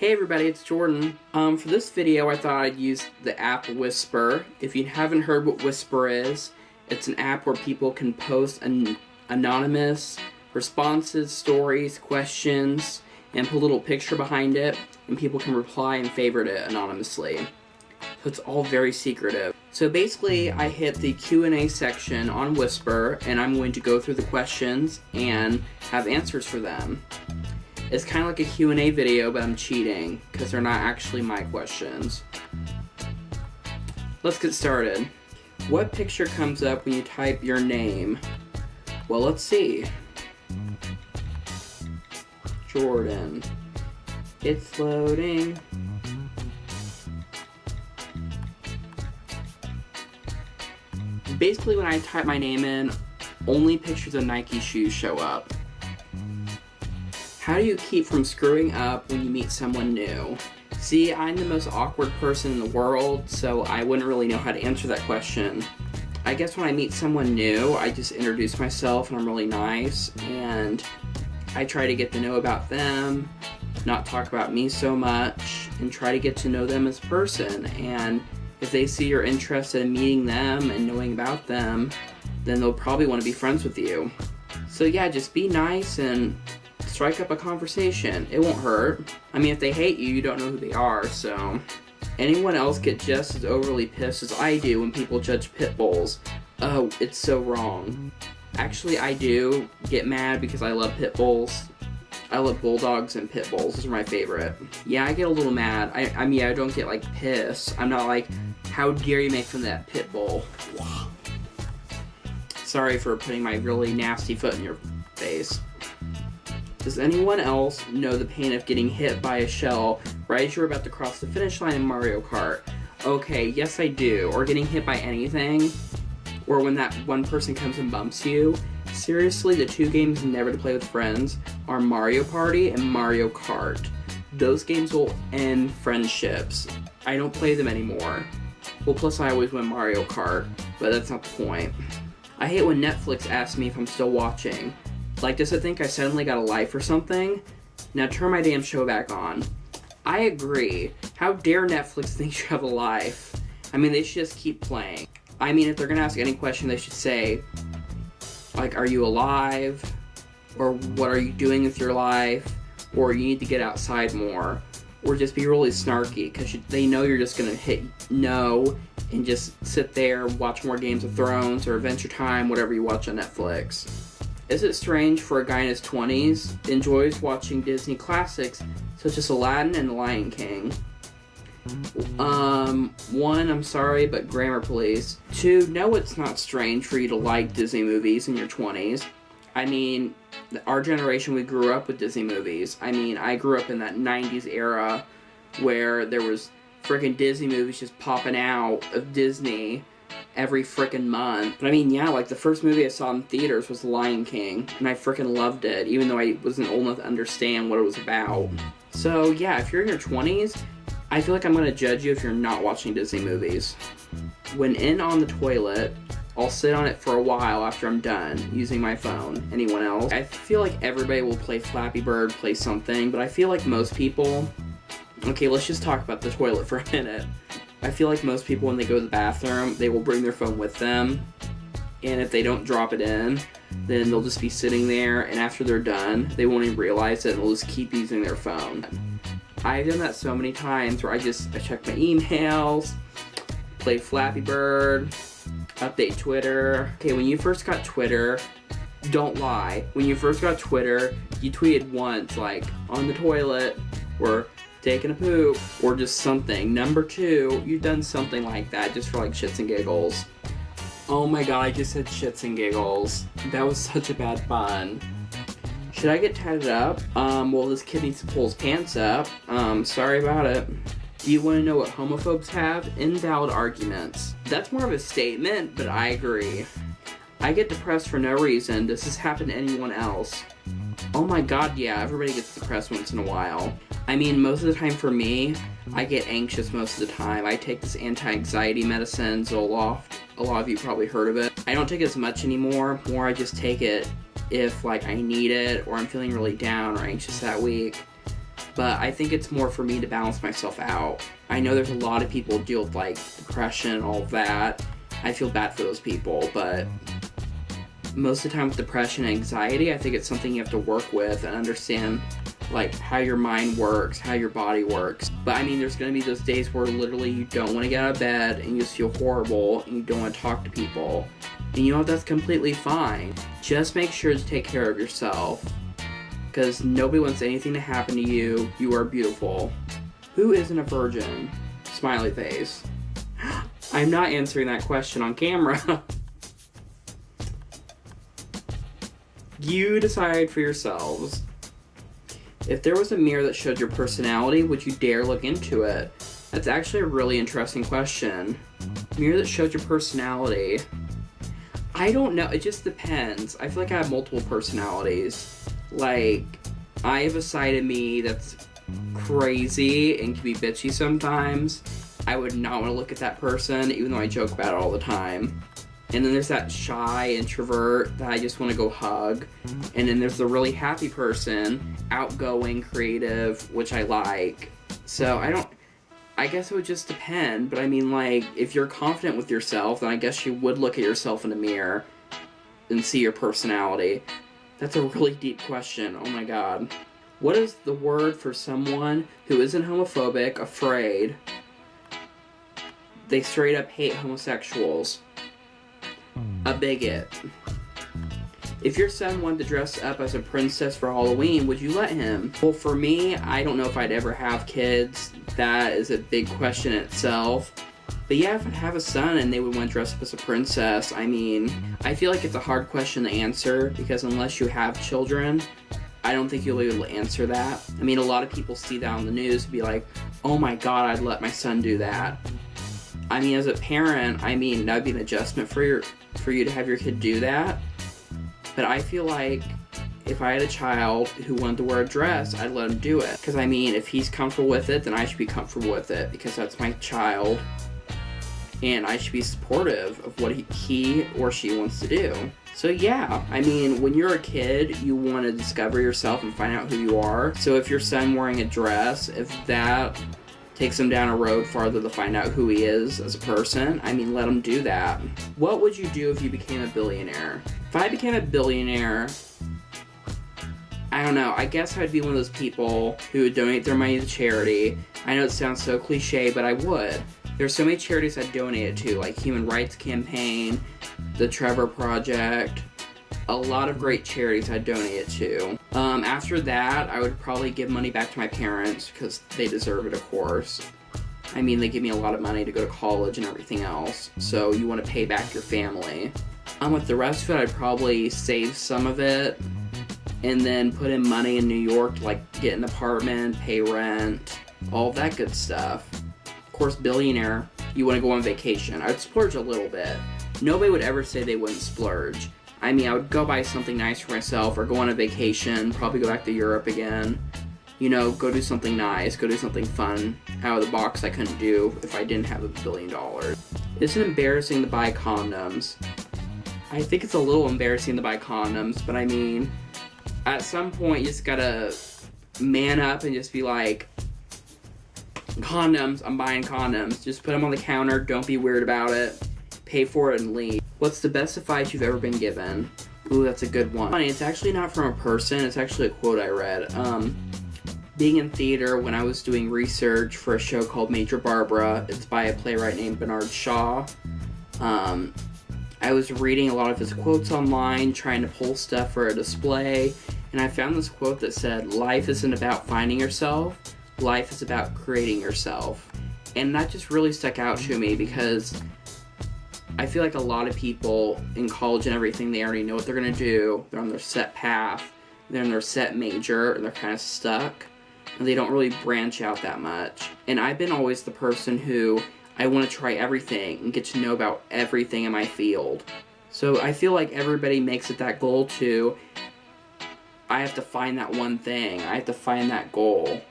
Hey everybody, it's Jordan. For this video I thought I'd use the app Whisper. If you haven't heard what Whisper is, it's an app where people can post anonymous responses, stories, questions, and put a little picture behind it, and people can reply and favorite it anonymously. So it's all very secretive. So basically I hit the Q&A section on Whisper, and I'm going to go through the questions and have answers for them. It's kind of like a Q&A video, but I'm cheating, because they're not actually my questions. Let's get started. What picture comes up when you type your name? Well, let's see. Jordan. It's loading. Basically, when I type my name in, only pictures of Nike shoes show up. How do you keep from screwing up when you meet someone new? See, I'm the most awkward person in the world, so I wouldn't really know how to answer that question. I guess when I meet someone new, I just introduce myself and I'm really nice, and I try to get to know about them, not talk about me so much, and try to get to know them as a person. And if they see you're interested in meeting them and knowing about them, then they'll probably want to be friends with you. So yeah, just be nice and strike up a conversation. It won't hurt. I mean, if they hate you, you don't know who they are, so. Anyone else get just as overly pissed as I do when people judge pit bulls? Oh, it's so wrong. Actually, I do get mad because I love pit bulls. I love bulldogs and pit bulls. Those are my favorite. Yeah, I get a little mad. I mean, I don't get, like, pissed. I'm not like, how dare you make fun of that pit bull? Sorry for putting my really nasty foot in your face. Does anyone else know the pain of getting hit by a shell right as you're about to cross the finish line in Mario Kart? Okay, yes I do. Or getting hit by anything. Or when that one person comes and bumps you. Seriously, the two games never to play with friends are Mario Party and Mario Kart. Those games will end friendships. I don't play them anymore. Well, plus I always win Mario Kart, but that's not the point. I hate when Netflix asks me if I'm still watching. Like, does it think I suddenly got a life or something? Now turn my damn show back on. I agree. How dare Netflix think you have a life? I mean, they should just keep playing. I mean, if they're gonna ask any question, they should say, like, are you alive? Or what are you doing with your life? Or you need to get outside more. Or just be really snarky, because they know you're just gonna hit no and just sit there, watch more Games of Thrones or Adventure Time, whatever you watch on Netflix. Is it strange for a guy in his 20s enjoys watching Disney classics such as Aladdin and The Lion King? 1, I'm sorry, but grammar please. 2, no, it's not strange for you to like Disney movies in your 20s. I mean, our generation, we grew up with Disney movies. I mean, I grew up in that 90s era where there was frickin' Disney movies just popping out of Disney every frickin' month. But I mean, yeah, like the first movie I saw in theaters was The Lion King, and I frickin' loved it, even though I wasn't old enough to understand what it was about. So yeah, if you're in your 20s, I feel like I'm gonna judge you if you're not watching Disney movies. When in on the toilet, I'll sit on it for a while after I'm done using my phone. Anyone else? I feel like everybody will play Flappy Bird, play something, but I feel like most people... Okay, let's just talk about the toilet for a minute. I feel like most people, when they go to the bathroom, they will bring their phone with them, and if they don't drop it in, then they'll just be sitting there, and after they're done, they won't even realize it, and they'll just keep using their phone. I've done that so many times where I check my emails, play Flappy Bird, update Twitter. Okay, when you first got Twitter, don't lie. When you first got Twitter, you tweeted once, like, on the toilet, or taking a poop, or just something. Number 2, you've done something like that just for like shits and giggles. Oh my god, I just said shits and giggles. That was such a bad pun. Should I get tatted up? Well, this kid needs to pull his pants up. Sorry about it. Do you want to know what homophobes have? Invalid arguments. That's more of a statement, but I agree. I get depressed for no reason. Does this happen to anyone else? Oh my god, yeah, everybody gets depressed once in a while. I mean, most of the time for me, I get anxious most of the time. I take this anti-anxiety medicine, Zoloft. A lot of you probably heard of it. I don't take it as much anymore. More I just take it if, like, I need it, or I'm feeling really down or anxious that week. But I think it's more for me to balance myself out. I know there's a lot of people who deal with, like, depression and all of that. I feel bad for those people, but most of the time with depression and anxiety, I think it's something you have to work with and understand, like, how your mind works, how your body works. But I mean, there's going to be those days where literally you don't want to get out of bed and you just feel horrible and you don't want to talk to people. And you know what? That's completely fine. Just make sure to take care of yourself, because nobody wants anything to happen to you. You are beautiful. Who isn't a virgin? Smiley face. I'm not answering that question on camera. You decide for yourselves. If there was a mirror that showed your personality, would you dare look into it? That's actually a really interesting question. Mirror that showed your personality. I don't know. It just depends. I feel like I have multiple personalities. Like, I have a side of me that's crazy and can be bitchy sometimes. I would not want to look at that person, even though I joke about it all the time. And then there's that shy introvert that I just want to go hug. And then there's the really happy person, outgoing, creative, which I like. So I guess it would just depend. But I mean, like, if you're confident with yourself, then I guess you would look at yourself in the mirror and see your personality. That's a really deep question. Oh my god. What is the word for someone who isn't homophobic, afraid? They straight up hate homosexuals. A bigot. If your son wanted to dress up as a princess for Halloween, would you let him? Well, for me, I don't know if I'd ever have kids. That is a big question in itself. But yeah, if I'd have a son and they would want to dress up as a princess, I mean, I feel like it's a hard question to answer, because unless you have children, I don't think you'll be able to answer that. I mean, a lot of people see that on the news and be like, oh my god, I'd let my son do that. I mean, as a parent, I mean, that'd be an adjustment for you to have your kid do that. But I feel like if I had a child who wanted to wear a dress, I'd let him do it. Because, I mean, if he's comfortable with it, then I should be comfortable with it, because that's my child. And I should be supportive of what he or she wants to do. So yeah, I mean, when you're a kid, you want to discover yourself and find out who you are. So if your son wearing a dress, if that takes him down a road farther to find out who he is as a person, I mean, let him do that. What would you do if you became a billionaire? If I became a billionaire, I don't know, I guess I'd be one of those people who would donate their money to charity. I know it sounds so cliche, but I would. There's so many charities I'd donate it to, like Human Rights Campaign, the Trevor Project, a lot of great charities I'd donate it to. After that, I would probably give money back to my parents, because they deserve it, of course. I mean, they give me a lot of money to go to college and everything else, so you want to pay back your family. With the rest of it, I'd probably save some of it, and then put in money in New York to, like, get an apartment, pay rent, all that good stuff. Of course, billionaire, you want to go on vacation. I'd splurge a little bit. Nobody would ever say they wouldn't splurge. I mean, I would go buy something nice for myself, or go on a vacation, probably go back to Europe again. You know, go do something nice, go do something fun, out of the box I couldn't do if I didn't have $1 billion. Is it embarrassing to buy condoms? I think it's a little embarrassing to buy condoms, but I mean, at some point you just gotta man up and just be like, condoms, I'm buying condoms. Just put them on the counter, don't be weird about it, pay for it and leave. What's the best advice you've ever been given? Ooh, that's a good one. It's actually not from a person, it's actually a quote I read. Being in theater when I was doing research for a show called Major Barbara, it's by a playwright named Bernard Shaw. I was reading a lot of his quotes online, trying to pull stuff for a display, and I found this quote that said, life isn't about finding yourself, life is about creating yourself. And that just really stuck out to me, because I feel like a lot of people in college and everything, they already know what they're going to do, they're on their set path, they're in their set major, and they're kind of stuck, and they don't really branch out that much. And I've been always the person who, I want to try everything and get to know about everything in my field. So I feel like everybody makes it that goal too. I have to find that one thing. I have to find that goal.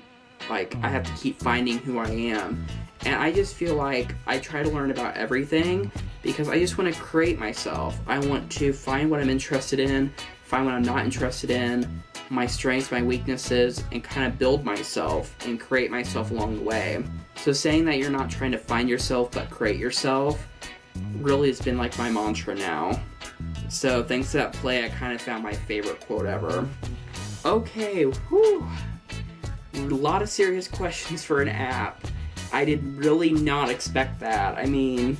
Like, I have to keep finding who I am. And I just feel like I try to learn about everything because I just want to create myself. I want to find what I'm interested in, find what I'm not interested in, my strengths, my weaknesses, and kind of build myself and create myself along the way. So saying that you're not trying to find yourself but create yourself really has been like my mantra now. So thanks to that play, I kind of found my favorite quote ever. Okay, whew. A lot of serious questions for an app. I did really not expect that. I mean,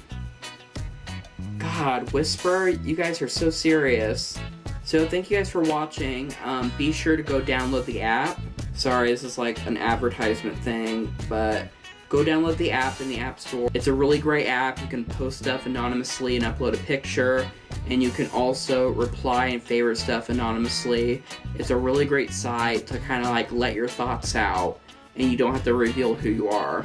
God, Whisper, you guys are so serious. So thank you guys for watching. Be sure to go download the app. Sorry, this is like an advertisement thing, but go download the app in the App Store. It's a really great app. You can post stuff anonymously and upload a picture, and you can also reply and favorite stuff anonymously. It's a really great site to kind of like let your thoughts out, and you don't have to reveal who you are.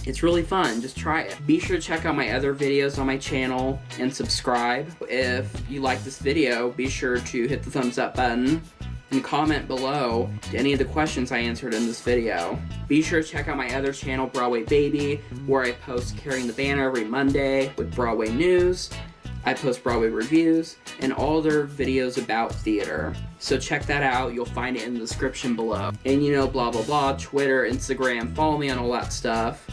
It's really fun, just try it. Be sure to check out my other videos on my channel and subscribe. If you like this video, be sure to hit the thumbs up button and comment below any of the questions I answered in this video. Be sure to check out my other channel, Broadway Baby, where I post Carrying the Banner every Monday with Broadway news. I post Broadway reviews and all their videos about theater. So check that out, you'll find it in the description below. And you know, blah blah blah, Twitter, Instagram, follow me on all that stuff.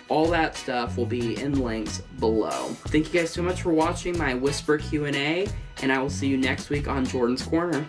All that stuff will be in links below. Thank you guys so much for watching my Whisper Q&A, and I will see you next week on Jordan's Corner.